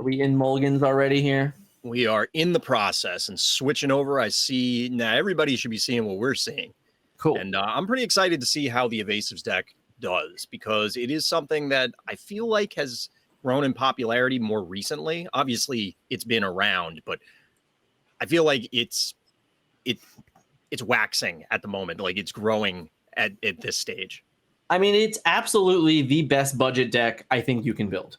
Are we in mulligans already here? We are in the process and switching over. I see now everybody should be seeing what we're seeing. Cool. And I'm pretty excited to see how the Evasives deck does, because it is something that I feel like has grown in popularity more recently. Obviously, it's been around, but I feel like it's waxing at the moment. Like it's growing at this stage. I mean, it's absolutely the best budget deck I think you can build.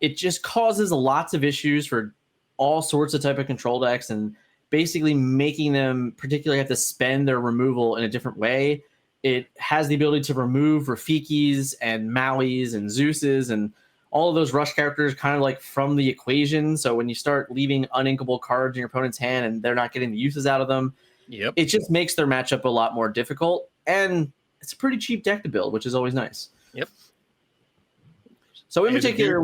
It just causes lots of issues for all sorts of type of control decks, and basically making them particularly have to spend their removal in a different way. It has the ability to remove Rafikis and Mauis and Zeuses and all of those rush characters kind of like from the equation. So when you start leaving uninkable cards in your opponent's hand and they're not getting the uses out of them, it just makes their matchup a lot more difficult. And it's a pretty cheap deck to build, which is always nice. Yep. So in particular,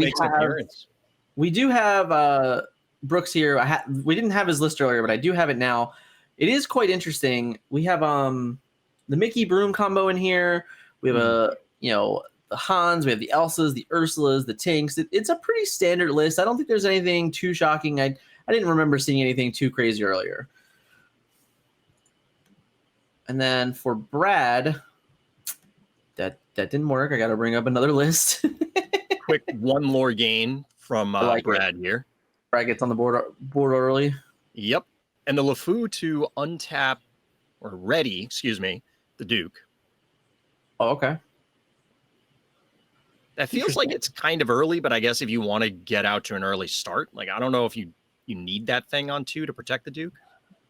we do have Brooks here. We didn't have his list earlier, but I do have it now. It is quite interesting. We have the Mickey Broom combo in here. We have the Hans, we have the Elsas, the Ursulas, the Tinks. It's a pretty standard list. I don't think there's anything too shocking. I didn't remember seeing anything too crazy earlier. And then for Brad, that didn't work. I got to bring up another list. Quick one lore gain from Brad here. Brad gets on the board early. Yep. And the LeFou to untap or ready, the Duke. Oh, okay. That feels like it's kind of early, but I guess if you want to get out to an early start, like I don't know if you need that thing on 2 to protect the Duke,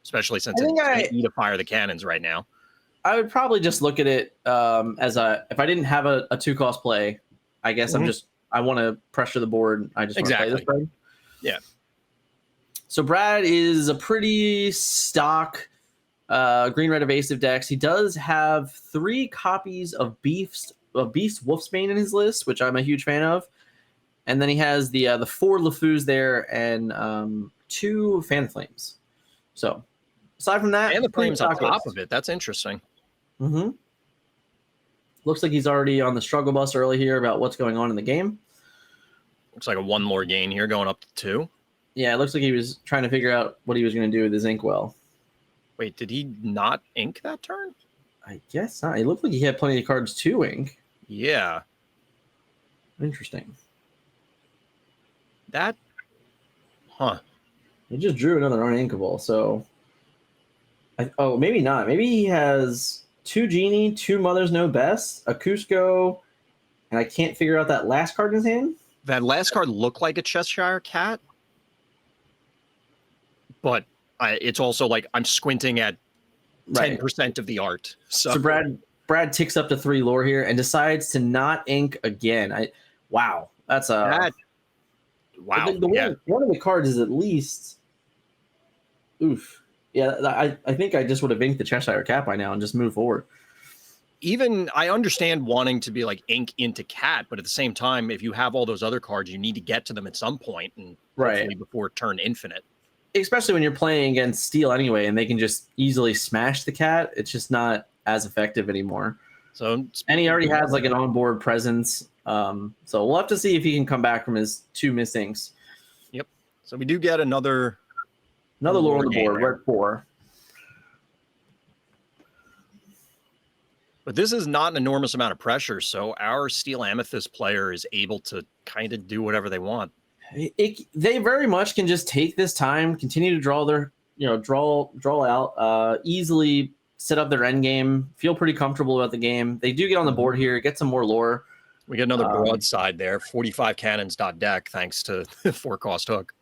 especially since it's need to fire the cannons right now. I would probably just look at it as if I didn't have a 2-cost play, I guess I want to pressure the board. I just want to play this card. Yeah. So Brad is a pretty stock green-red evasive decks. He does have 3 copies of Beast Wolfsbane in his list, which I'm a huge fan of. And then he has the 4 LeFous there and 2 Fan Flames. So aside from that, and the Flames on top of it. That's interesting. Mm-hmm. Looks like he's already on the struggle bus early here about what's going on in the game. Looks like a 1 more gain here going up to 2. Yeah, it looks like he was trying to figure out what he was going to do with his Inkwell. Wait, did he not ink that turn? I guess not. It looked like he had plenty of cards to ink. Yeah. Interesting. That, He just drew another uninkable, so... maybe not. Maybe he has 2 Genie, 2 Mothers Know Best, a Cusco, and I can't figure out that last card in his hand. That last card looked like a Cheshire Cat, but it's also like I'm squinting at 10% of the art. So Brad ticks up to 3 lore here and decides to not ink again. Wow, that's a wow. One of the cards is at least oof. Yeah, I think I just would have inked the Cheshire Cat by now and just moved forward. Even I understand wanting to be like ink into Cat, but at the same time, if you have all those other cards, you need to get to them at some point, and hopefully before turn infinite. Especially when you're playing against Steel anyway, and they can just easily smash the Cat. It's just not as effective anymore. So, and he already has like an onboard presence. So we'll have to see if he can come back from his 2 missed inks. Yep. So we do get another lore on the board. We're at 4. But this is not an enormous amount of pressure, so our Steel Amethyst player is able to kind of do whatever they want. They very much can just take this time, continue to draw their, draw out, easily set up their end game, feel pretty comfortable about the game. They do get on the board here, get some more lore. We get another broadside there, 45 cannons.deck, thanks to 4-cost hook.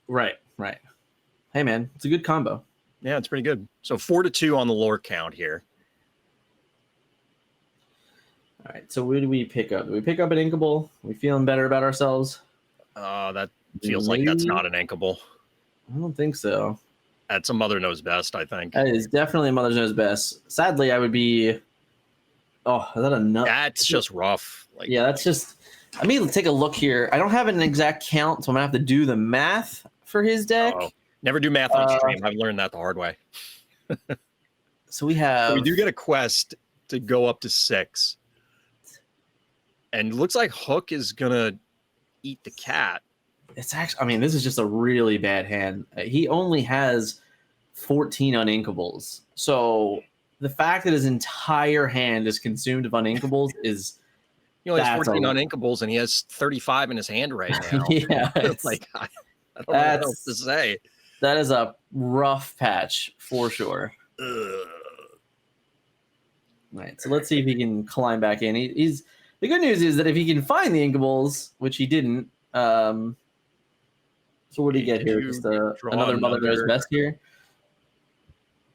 Right. Hey, man, it's a good combo. Yeah, it's pretty good. So 4-2 on the lore count here. All right, so what do we pick up? Do we pick up an Inkable? Are we feeling better about ourselves? That feels like that's not an Inkable. I don't think so. That's a Mother Knows Best, I think. That is definitely a Mother Knows Best. Sadly, I would be... Oh, is that a nut? That's just rough. Yeah, that's just... I mean, let's take a look here. I don't have an exact count, so I'm going to have to do the math for his deck. Never do math on stream. I've learned that the hard way. So we have... we do get a quest to go up to 6. And it looks like Hook is going to eat the Cat. it's actually, I mean, this is just a really bad hand. He only has 14 uninkables. So the fact that his entire hand is consumed of uninkables is He only has that's 14 a uninkables and he has 35 in his hand right now. yeah, Like, I don't know what else to say. That is a rough patch for sure. Ugh. Right. So let's see if he can climb back in. He's the good news is that if he can find the inkables, which he didn't, so what did he get here? Just another Mother Knows Best here.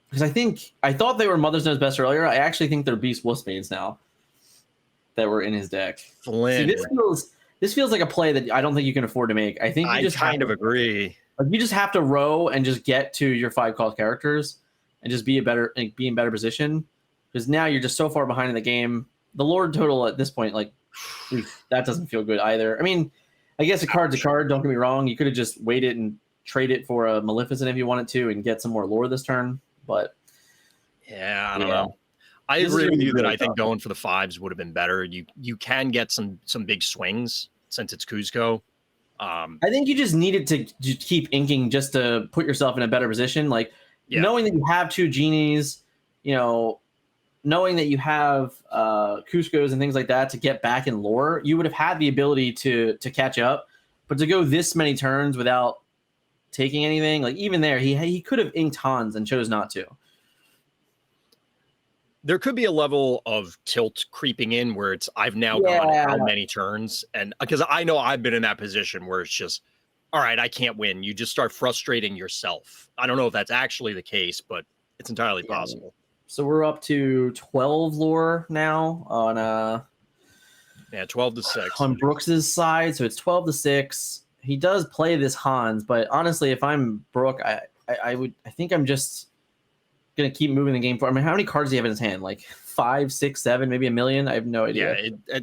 Because I thought they were Mother's Knows Best earlier. I actually think they're Beast Wolfsbanes now that were in his deck. Flynn. See, this feels like a play that I don't think you can afford to make. I think you just kind of agree. Like you just have to row and just get to your 5 cost characters and just be in better position. Because now you're just so far behind in the game. The Lord total at this point, like, that doesn't feel good either. I mean, I guess a card's a card. Don't get me wrong. You could have just waited and trade it for a Maleficent if you wanted to and get some more lore this turn. But yeah, I don't know. I agree with you that I think going for the 5s would have been better. You can get some big swings since it's Kuzco. I think you just needed to keep inking just to put yourself in a better position. Like knowing that you have 2 genies, knowing that you have Cuscos and things like that to get back in lore, you would have had the ability to catch up. But to go this many turns without taking anything, like even there, he could have inked Hans and chose not to. There could be a level of tilt creeping in where I've now gone how many turns, and because I know I've been in that position where it's just, all right, I can't win. You just start frustrating yourself. I don't know if that's actually the case, but it's entirely possible. So we're up to 12 lore now on 12-6 on Brooks's side. So it's 12-6. He does play this Hans, but honestly, if I'm Brooke, I think I'm just gonna keep moving the game forward. I mean, how many cards do you have in his hand? Like 5, 6, 7, maybe a million? I have no idea. Yeah,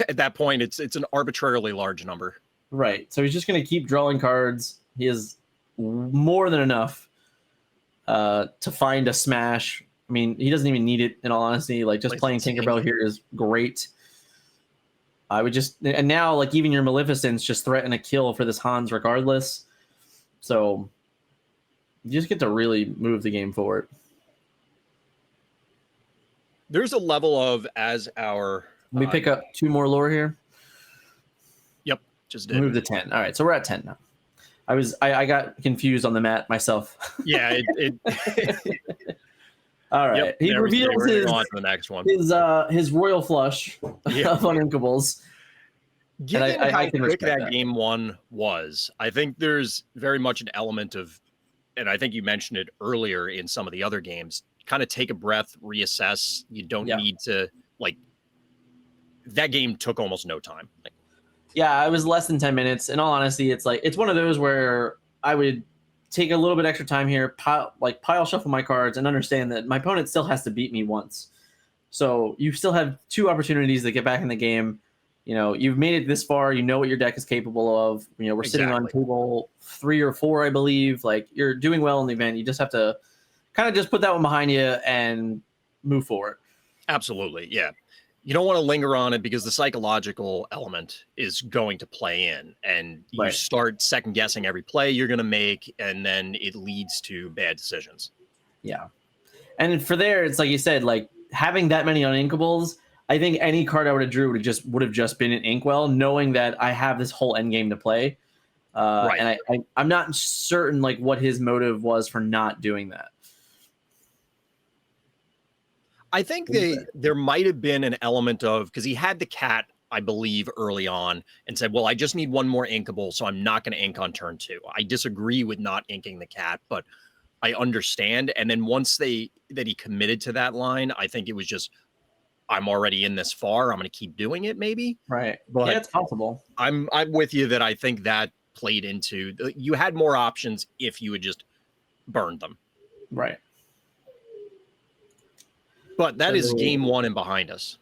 at that point, it's an arbitrarily large number. Right. So he's just gonna keep drawing cards. He has more than enough to find a smash. I mean, he doesn't even need it, in all honesty. Like, just playing Tinkerbell here is great. I would just... And now, like, even your Maleficents just threaten a kill for this Hans regardless. So, you just get to really move the game forward. There's a level of, as our... Let me pick up 2 more lore here. Yep, just did. Move to 10. All right, so we're at 10 now. I got confused on the mat myself. Yeah, All right. Yep, he reveals his royal flush of uninkables. Given how quick that game 1 was, I think there's very much an element of, and I think you mentioned it earlier in some of the other games, kind of take a breath, reassess. You don't need to, like, that game took almost no time. Yeah, it was less than 10 minutes. In all honesty, it's one of those where I would take a little bit extra time here, pile shuffle my cards, and understand that my opponent still has to beat me once. So you still have 2 opportunities to get back in the game. You've made it this far. You know what your deck is capable of. We're sitting on table 3 or 4, I believe. Like, you're doing well in the event. You just have to kind of just put that one behind you and move forward. Absolutely, yeah. You don't want to linger on it because the psychological element is going to play in, and you start second guessing every play you're going to make, and then it leads to bad decisions. Yeah. And for there, it's like you said, like having that many uninkables, I think any card I would have drew would have just been an Inkwell, knowing that I have this whole end game to play. And I'm not certain like what his motive was for not doing that. I think there might have been an element of, because he had the cat, I believe, early on and said, well, I just need 1 more inkable, so I'm not going to ink on turn 2. I disagree with not inking the cat, but I understand. And then once he committed to that line, I think it was just, I'm already in this far, I'm going to keep doing it, maybe. Right. But yeah, it's possible. I'm with you that I think that played into, you had more options if you had just burned them. Right. But that is game 1 and behind us.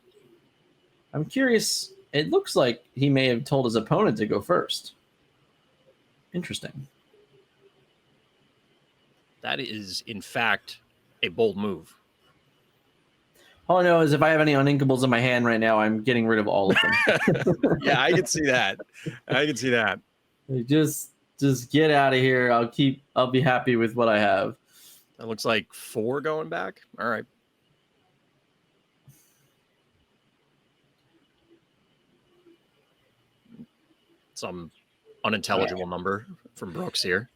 I'm curious. It looks like he may have told his opponent to go first. Interesting. That is, in fact, a bold move. All I know is if I have any uninkables in my hand right now, I'm getting rid of all of them. Yeah, I can see that. Like, just get out of here. I'll be happy with what I have. That looks like 4 going back. All right. Some unintelligible number from Brooks here.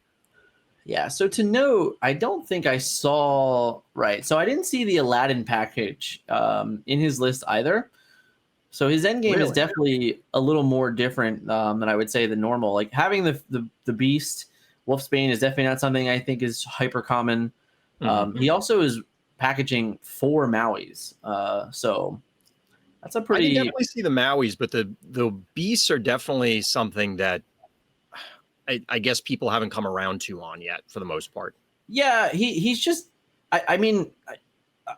Yeah, so to note, I don't think I saw right. So I didn't see the Aladdin package in his list either. So his end game is definitely a little more different than I would say the normal. Like having the beast, Wolfsbane is definitely not something I think is hyper common. He also is packaging 4 Mauis. So that's a pretty. I can definitely see the Mauis, but the beasts are definitely something that I guess people haven't come around to on yet for the most part. Yeah, he's just. I mean,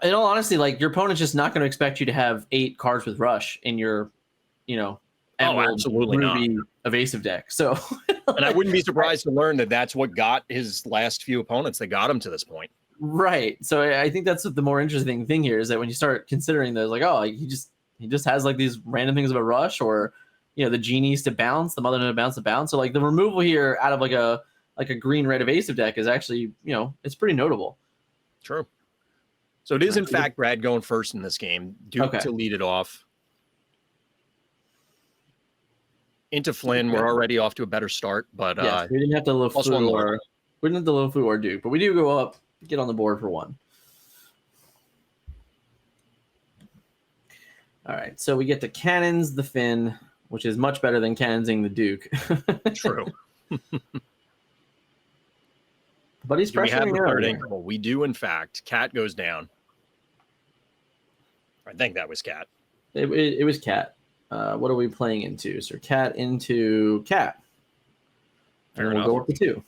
in all honesty, like your opponent's just not going to expect you to have 8 cards with Rush in your, Emerald, absolutely Ruby, not. Evasive deck. So, and I wouldn't be surprised to learn that that's what got his last few opponents that got him to this point. Right. So I think that's the more interesting thing here is that when you start considering those, like, oh, he just has like these random things about Rush, or the genies to bounce, the mother to bounce to bounce. So like the removal here out of like a green red evasive deck is actually it's pretty notable. True. So it is in fact Brad going first in this game. Duke to lead it off. Into Flynn, we're already off to a better start, but we didn't have to we didn't have to Lufu or Duke, but we do go up, get on the board for 1. All right, so we get to Cannons the Finn, which is much better than Cannonsing the Duke. True. But he's pressuring. We have the third increment. We do, in fact. Cat goes down. I think that was Cat. It was Cat. What are we playing into? So Cat into Cat. Fair enough. We'll go up to 2.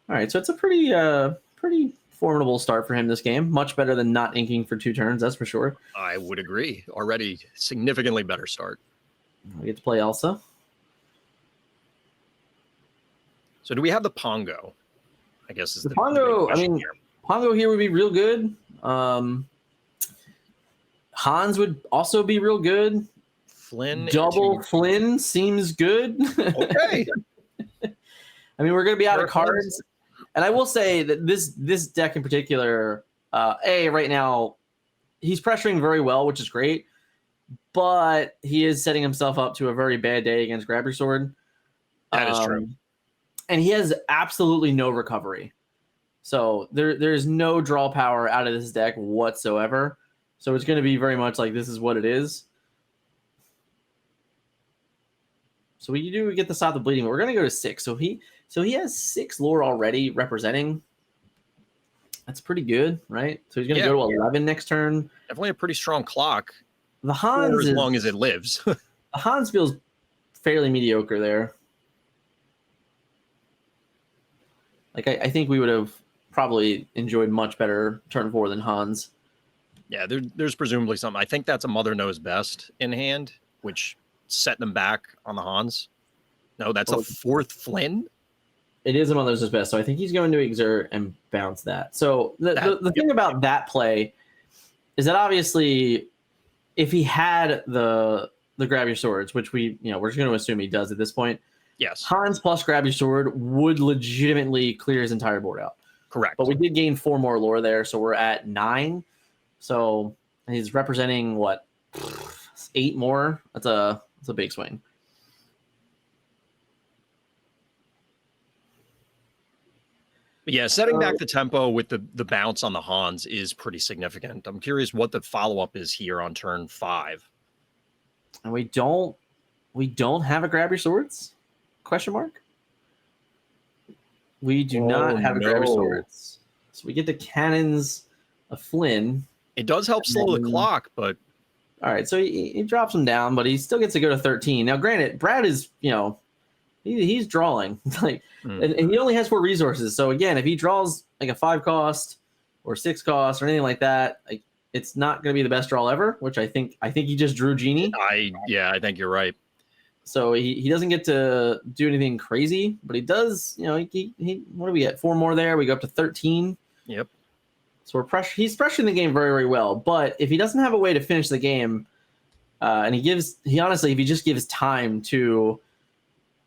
All right, so it's a pretty formidable start for him this game. Much better than not inking for 2 turns, that's for sure. I would agree. Already significantly better start. We get to play Elsa. So do we have the Pongo? I guess is the Pongo. I mean, Pongo here would be real good. Hans would also be real good. Flynn. Double Flynn seems good. Okay. I mean, we're going to be out of cards. And I will say that this deck in particular, right now, he's pressuring very well, which is great. But he is setting himself up to a very bad day against Grab Your Sword. That is true. And he has absolutely no recovery. So there's no draw power out of this deck whatsoever. So it's going to be very much like this is what it is. So we get the Stop the Bleeding, but we're going to go to 6. So he has 6 lore already representing. That's pretty good, right? So he's going to go to 11 next turn. Definitely a pretty strong clock. The Hans, as long as it lives. The Hans feels fairly mediocre there. Like I think we would have probably enjoyed much better turn 4 than Hans. Yeah, there's presumably something. I think that's a Mother Knows Best in hand, which set them back on the Hans. No, that's a 4th Flynn. It is a Mother Knows Best, so I think he's going to exert and bounce that. So the thing about that play is that obviously if he had the Grab Your Swords, which we're just going to assume he does at this point. Yes. Hans plus Grab Your Sword would legitimately clear his entire board out. Correct. But we did gain 4 more lore there, so we're at 9. So he's representing 8 more. That's a big swing. Yeah, setting back the tempo with the bounce on the Hans is pretty significant. I'm curious what the follow-up is here on turn 5. And we don't have a Grab Your Swords? Question mark? We do not have a Grab Your Swords. So we get the Cannons of Flynn. It does help slow the clock, but... All right, so he drops him down, but he still gets to go to 13. Now, granted, Brad is, he's drawing. And he only has 4 resources. So, again, if he draws like a 5 cost or 6 cost or anything like that, it's not going to be the best draw ever, which I think he just drew Genie. I think you're right. So he doesn't get to do anything crazy, but he does, what do we get? 4 more there. We go up to 13. Yep. So he's pressuring the game very, very well. But if he doesn't have a way to finish the game, and he honestly, if he just gives time to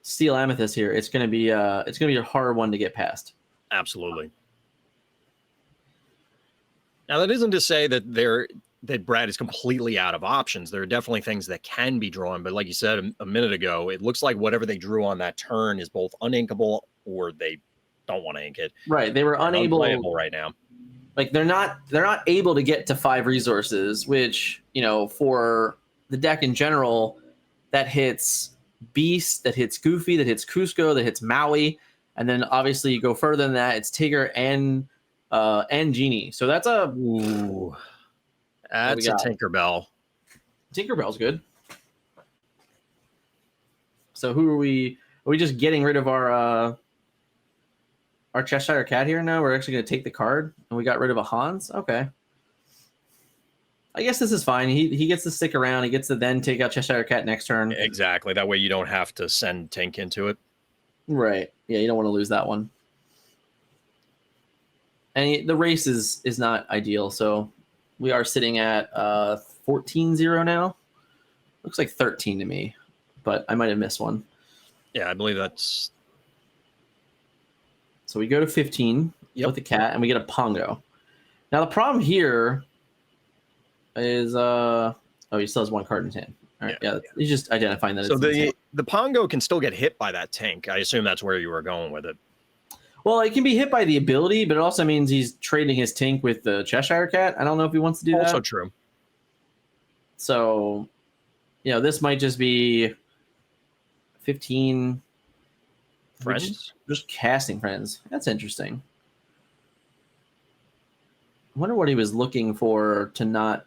steal Amethyst here, it's gonna be a hard one to get past. Absolutely. Now, that isn't to say that Brad is completely out of options. There are definitely things that can be drawn, but like you said a minute ago, it looks like whatever they drew on that turn is both uninkable or they don't want to ink it. Right. They were unable unplayable right now. Like they're not able to get to 5 resources, which, for the deck in general, that hits Beast, that hits Goofy, that hits Cusco, that hits Maui, and then obviously you go further than that, it's Tigger and Genie. So that's a Tinkerbell. Tinkerbell's good. So who are we? Are we just getting rid of our Cheshire Cat here now? We're actually going to take the card, and we got rid of a Hans? Okay. I guess this is fine. He gets to stick around. He gets to then take out Cheshire Cat next turn. Exactly. That way you don't have to send Tink into it. Right. Yeah, you don't want to lose that one. And the race is not ideal, so we are sitting at 14-0 now. Looks like 13 to me, but I might have missed one. Yeah, I believe that's... So we go to 15 with the cat, and we get a Pongo. Now, the problem here is... he still has one card in his hand. All right, yeah, he's just identifying that. So the Pongo can still get hit by that Tink. I assume that's where you were going with it. Well, it can be hit by the ability, but it also means he's trading his Tink with the Cheshire Cat. I don't know if he wants to do that. Also true. So, this might just be 15 friends. Just casting friends. That's interesting. I wonder what he was looking for to not.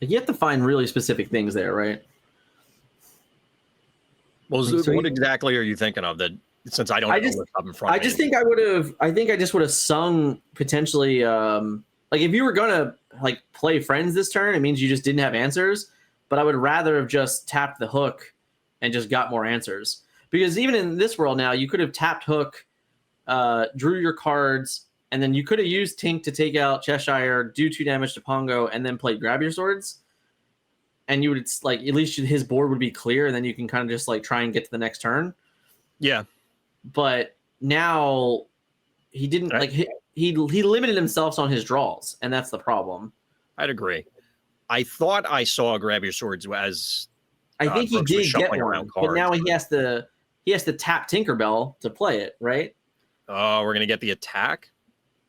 You have to find really specific things there, right? Well, what exactly are you thinking of? That since I don't know what's up in front. I just think I would have. I think I just would have sung potentially. Like if you were gonna play friends this turn, it means you just didn't have answers. But I would rather have just tapped the hook and just got more answers. Because even in this world now, you could have tapped hook, drew your cards, and then you could have used Tink to take out Cheshire, do 2 damage to Pongo, and then play Grab Your Swords. And you would at least his board would be clear, and then you can kind of just try and get to the next turn. Yeah. But now he didn't he limited himself on his draws, and that's the problem. I'd agree. I thought I saw Grab Your Swords as I think he did get one, but now he has to tap Tinkerbell to play it, right? Oh, we're gonna get the attack,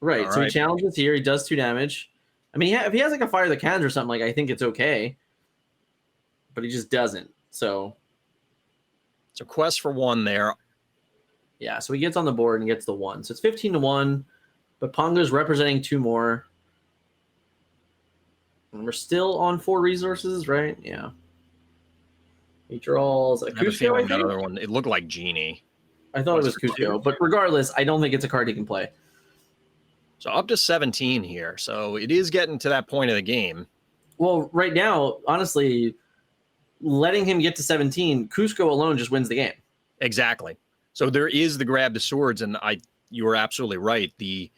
right? So he challenges here. He does 2 damage. I mean, if he has a Fire the Cans or something, I think it's okay, but he just doesn't. So it's a quest for 1 there. Yeah, so he gets on the board and gets the 1. So it's 15-1, but Pongo's representing 2 more. And we're still on 4 resources, right? Yeah. He draws a Cusco, I think? Another one. It looked like Genie. I thought it was Cusco, but regardless, I don't think it's a card he can play. So up to 17 here. So it is getting to that point of the game. Well, right now, honestly, letting him get to 17, Cusco alone just wins the game. Exactly. So there is the Grab the Swords, and you were absolutely right. The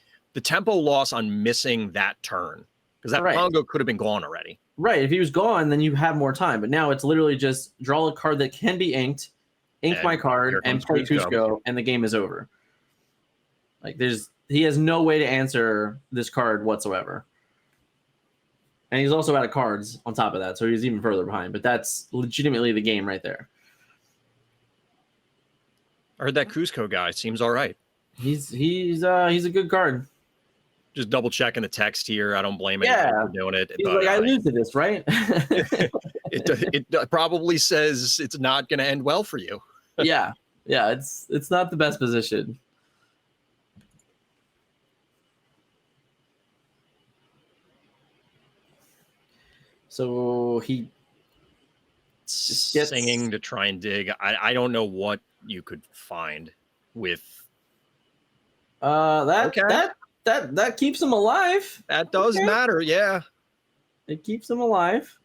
tempo loss on missing that turn, because that Pongo could have been gone already. Right. If he was gone, then you have more time. But now it's literally just draw a card that can be inked, ink my card, and play Cusco, and the game is over. He has no way to answer this card whatsoever. And he's also out of cards on top of that, so he's even further behind. But that's legitimately the game right there. I heard that Cusco guy seems all right. He's a good card. Just double checking the text here. I don't blame anyone for doing it. He's I lose to this, right? it probably says it's not going to end well for you. yeah. It's not the best position. So he gets singing to try and dig. I don't know what you could find with that keeps him alive. That does matter, yeah. It keeps him alive.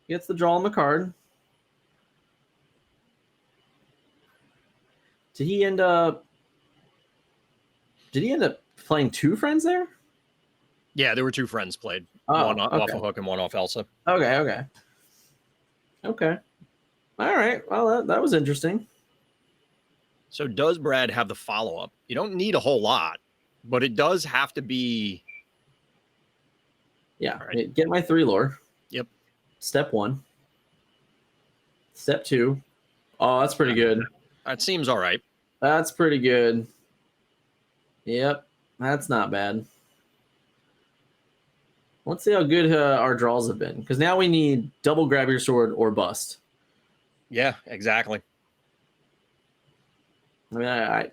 Gets the draw on the card. Did he end up playing 2 friends there? Yeah, there were 2 friends played. One off a hook and one off Elsa. Okay. All right. Well, that was interesting. So does Brad have the follow-up? You don't need a whole lot, but it does have to be. Yeah. All right. Get my 3 lore. Yep. Step 1. Step 2. Oh, that's pretty good. That seems all right. That's pretty good. Yep. That's not bad. Let's see how good our draws have been. Because now we need double grab your sword or bust. Yeah, exactly. I mean, I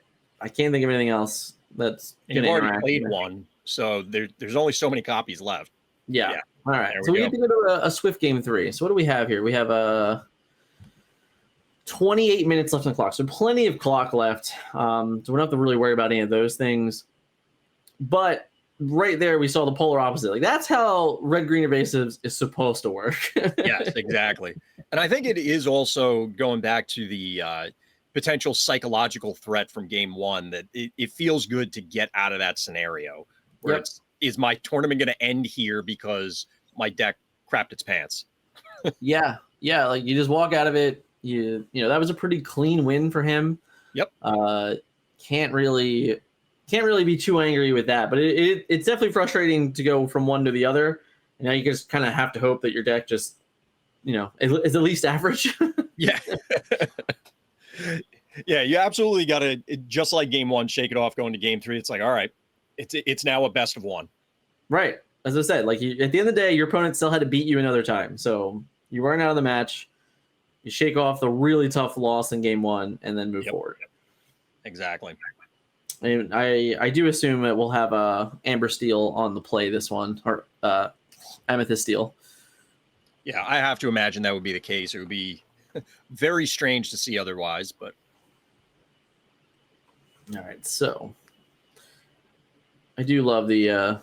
can't think of anything else that's You've going to already interact. played one, so there's only so many copies left. Yeah. All right. There So we we go. get to go to a Swift game 3. So what do we have here? We have 28 minutes left on the clock. So plenty of clock left. So we don't have to really worry about any of those things. But right there, we saw the polar opposite. Like that's how red-green evasives is supposed to work. Yes, exactly. And I think it is also going back to the potential psychological threat from game 1 that it feels good to get out of that scenario where Yep. is my tournament going to end here because my deck crapped its pants? Yeah. Like you just walk out of it. You know that was a pretty clean win for him. Yep. Can't really be too angry with that. But it's definitely frustrating to go from one to the other. And now you just kind of have to hope that your deck just is at least average. Yeah. Yeah, you absolutely got to, just like game 1, shake it off going to game 3. It's like, all right, it's now a best of 1. Right. As I said, like at the end of the day, your opponent still had to beat you another time. So you weren't out of the match. You shake off the really tough loss in game 1 and then move forward. Exactly. And I do assume that we'll have Amber Steel on the play this one, or Amethyst Steel. Yeah, I have to imagine that would be the case. It would be very strange to see otherwise, but. All right, so I do love the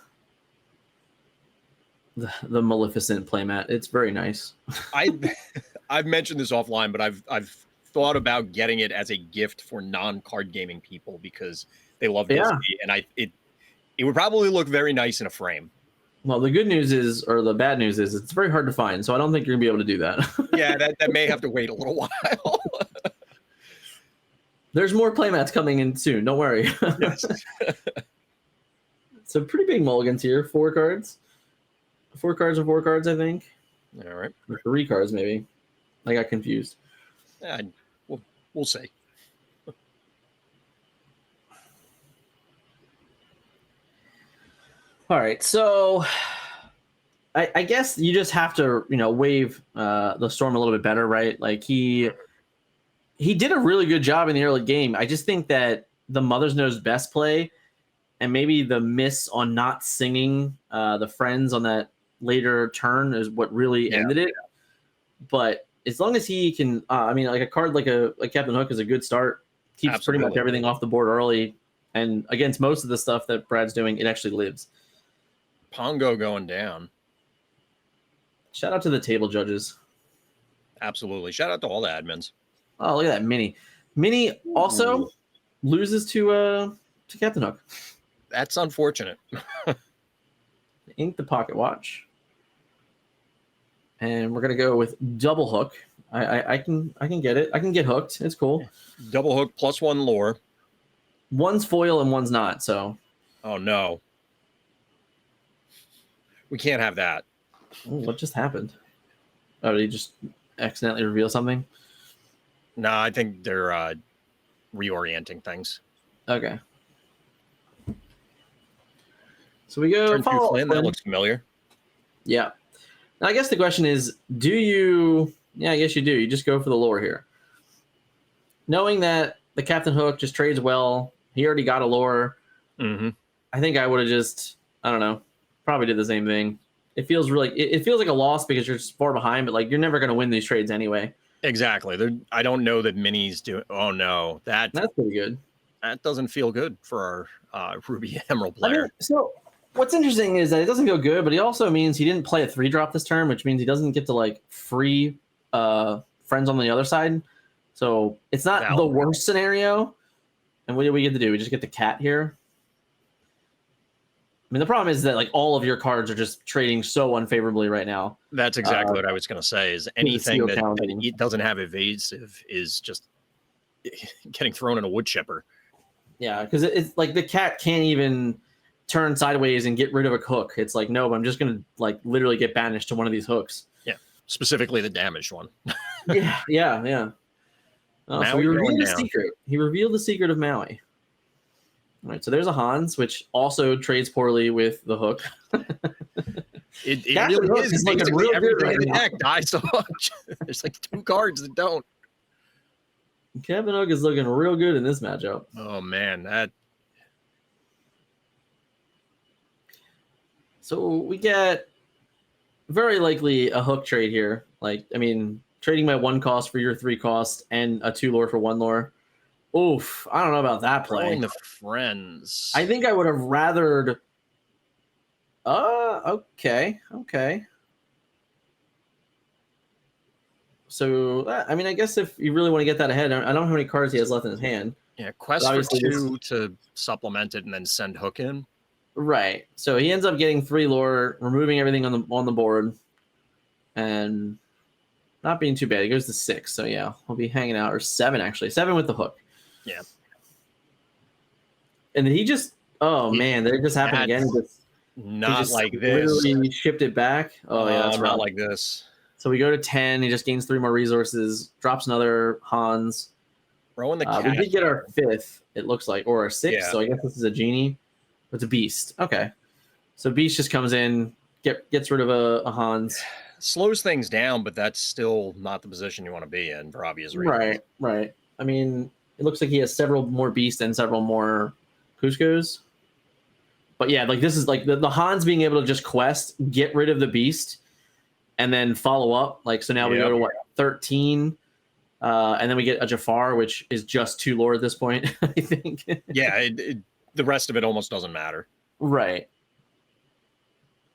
Maleficent playmat. It's very nice. I've mentioned this offline, but I've thought about getting it as a gift for non-card gaming people because they love Disney, and it would probably look very nice in a frame. Well, the good news is, or the bad news is, it's very hard to find. So I don't think you're gonna be able to do that. Yeah, that may have to wait a little while. There's more playmats coming in soon. Don't worry. Yes. So pretty big mulligans here. 4 cards. 4 cards and 4 cards, I think. All right. Or 3 cards, maybe. I got confused. Yeah, we'll see. All right, so I guess you just have to, wave the storm a little bit better, right? Like he did a really good job in the early game. I just think that the Mother's Knows Best play and maybe the miss on not singing the friends on that later turn is what really ended it. But as long as he can, like a card like Captain Hook is a good start. Keeps pretty much everything off the board early, and against most of the stuff that Brad's doing, it actually lives. Pongo going down. Shout out to the table judges. Absolutely. Shout out to all the admins. Oh, look at that Mini. Mini also loses to Captain Hook. That's unfortunate. Ink the pocket watch. And we're gonna go with double hook. I can get it. I can get hooked. It's cool. Double hook +1 lore. One's foil and one's not. So. Oh no. We can't have that. Ooh, what just happened? Oh, did he just accidentally reveal something? No, I think they're reorienting things. Okay. So we go. Flynn, that looks familiar. Yeah. Now, I guess the question is, do you... Yeah, I guess you do. You just go for the lore here. Knowing that the Captain Hook just trades well, he already got a lore. Mm-hmm. I think I would have just, I don't know, probably did the same thing. It feels really, it feels like a loss because you're just far behind, but like you're never going to win these trades anyway. Exactly. I don't know that Minis do. Oh no, that's pretty good. That doesn't feel good for our Ruby Emerald player. So what's interesting is that it doesn't feel good, but he also means he didn't play a 3-drop this turn, which means he doesn't get to like free friends on the other side. So it's not the worst scenario. And what do we get to do? We just get the cat here. mean, the problem is that like all of your cards are just trading so unfavorably right now. That's exactly what I was going to say. Is anything that it doesn't have evasive is just getting thrown in a wood chipper. Yeah, because it's like the cat can't even turn sideways and get rid of a hook. It's like, no, I'm just gonna like literally get banished to one of these hooks. Yeah, specifically the damaged one. yeah. So he revealed the secret. He revealed the secret of Maui. All right, so there's a Hans, which also trades poorly with the hook. It really is. Basically, everything in the deck dies to hook. There's like 2 cards that don't. Kevin Hook is looking real good in this matchup. Oh man, that. So we get very likely a hook trade here. Like, I mean, trading my 1 cost for your 3 cost and a 2 lore for 1 lore. Oof, I don't know about that play. Throwing the friends. I think I would have rathered. Okay. So, I mean, I guess if you really want to get that ahead, I don't know how many cards he has left in his hand. Yeah, quest for 2 to supplement it and then send hook in. Right. So he ends up getting 3 lore, removing everything on the board, and not being too bad. He goes to 6. So yeah, we'll be hanging out, or 7 actually, 7 with the hook. Yeah. And then he just, man, that just happened again. Not like this. Literally shipped it back. Oh yeah, that's not like this. So we go to 10. He just gains 3 more resources, drops another Hans. Throwing the cat. We did get our 5th, it looks like, or our 6th. Yeah. So I guess this is a genie. It's a beast. Okay. So beast just comes in, gets rid of a Hans. Slows things down, but that's still not the position you want to be in for obvious reasons. Right. I mean, it looks like he has several more beasts and several more Cuscos. But yeah, like this is like the Hans being able to just quest, get rid of the beast, and then follow up. Like, so now we go to what, 13? And then we get a Jafar, which is just 2 lore at this point, I think. Yeah, the rest of it almost doesn't matter. Right.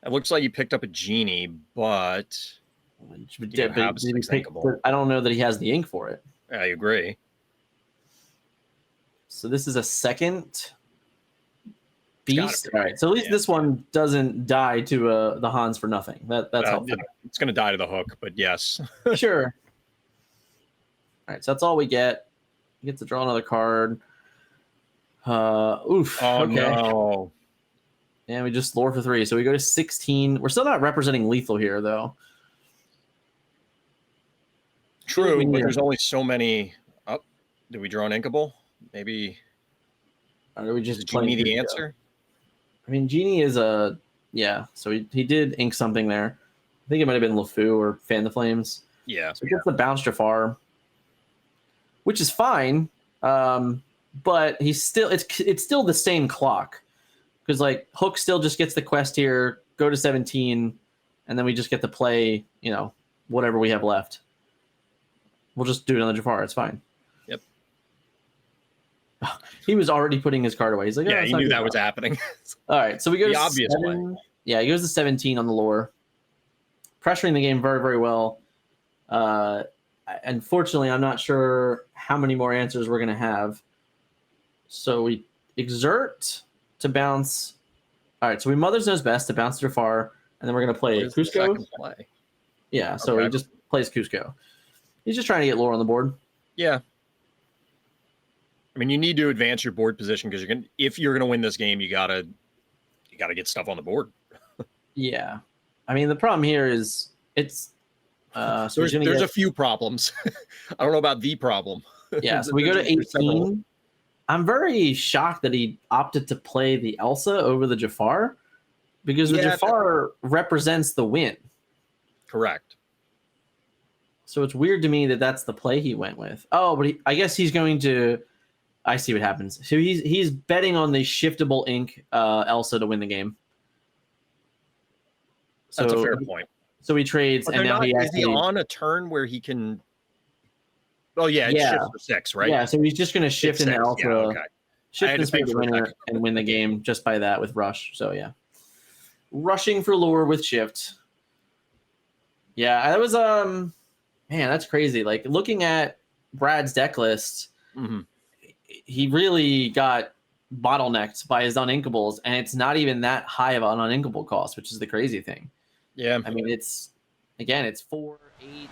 It looks like you picked up a genie, but I don't know that he has the ink for it. I agree. So this is a 2nd beast. All right. So at least this one doesn't die to the Hans for nothing. That's helpful. It's going to die to the hook, but yes. Sure. All right. So that's all we get. We get to draw another card. Oof. Oh, okay. no. And we just lore for 3. So we go to 16. We're still not representing lethal here, though. True, but there's only so many. Oh, did we draw an inkable? Maybe. Or do we just Genie the answer? I mean, Genie is a... Yeah, so he did ink something there. I think it might have been LeFou or Fan the Flames. Yeah. So he gets the bounce Jafar, which is fine. But he's still... It's still the same clock. Because, like, Hook still just gets the quest here, go to 17, and then we just get to play, whatever we have left. We'll just do another Jafar. It's fine. Yep. He was already putting his card away. He's like, he knew that was happening. All right, so we go the to obvious 7. way. Yeah, he goes to 17 on the lore. Pressuring the game very, very well. Unfortunately, I'm not sure how many more answers we're going to have. So we exert to bounce. All right, so we Mother's Knows Best to bounce Jafar, and then we're going to play Cusco. Yeah, so he just plays Cusco. He's just trying to get lore on the board. Yeah. I mean, you need to advance your board position because if you're gonna win this game, you gotta get stuff on the board. Yeah. I mean, the problem here is it's there's a few problems. I don't know about the problem. Yeah, so we go to 18. I'm very shocked that he opted to play the Elsa over the Jafar because the Jafar represents the win. Correct. So it's weird to me that that's the play he went with. Oh, but I guess he's going to. I see what happens. So he's betting on the shiftable ink Elsa to win the game. So, that's a fair point. So he trades, and now is he on a turn where he can? Oh yeah, it shifts for 6, right? Yeah, so he's just going to shift into Elsa, shift into the winner, and win the game just by that with Rush. So yeah, rushing for lore with shift. Yeah, that was man, that's crazy. Like looking at Brad's deck list, he really got bottlenecked by his uninkables, and it's not even that high of an uninkable cost, which is the crazy thing. Yeah. I mean, it's 4, 8,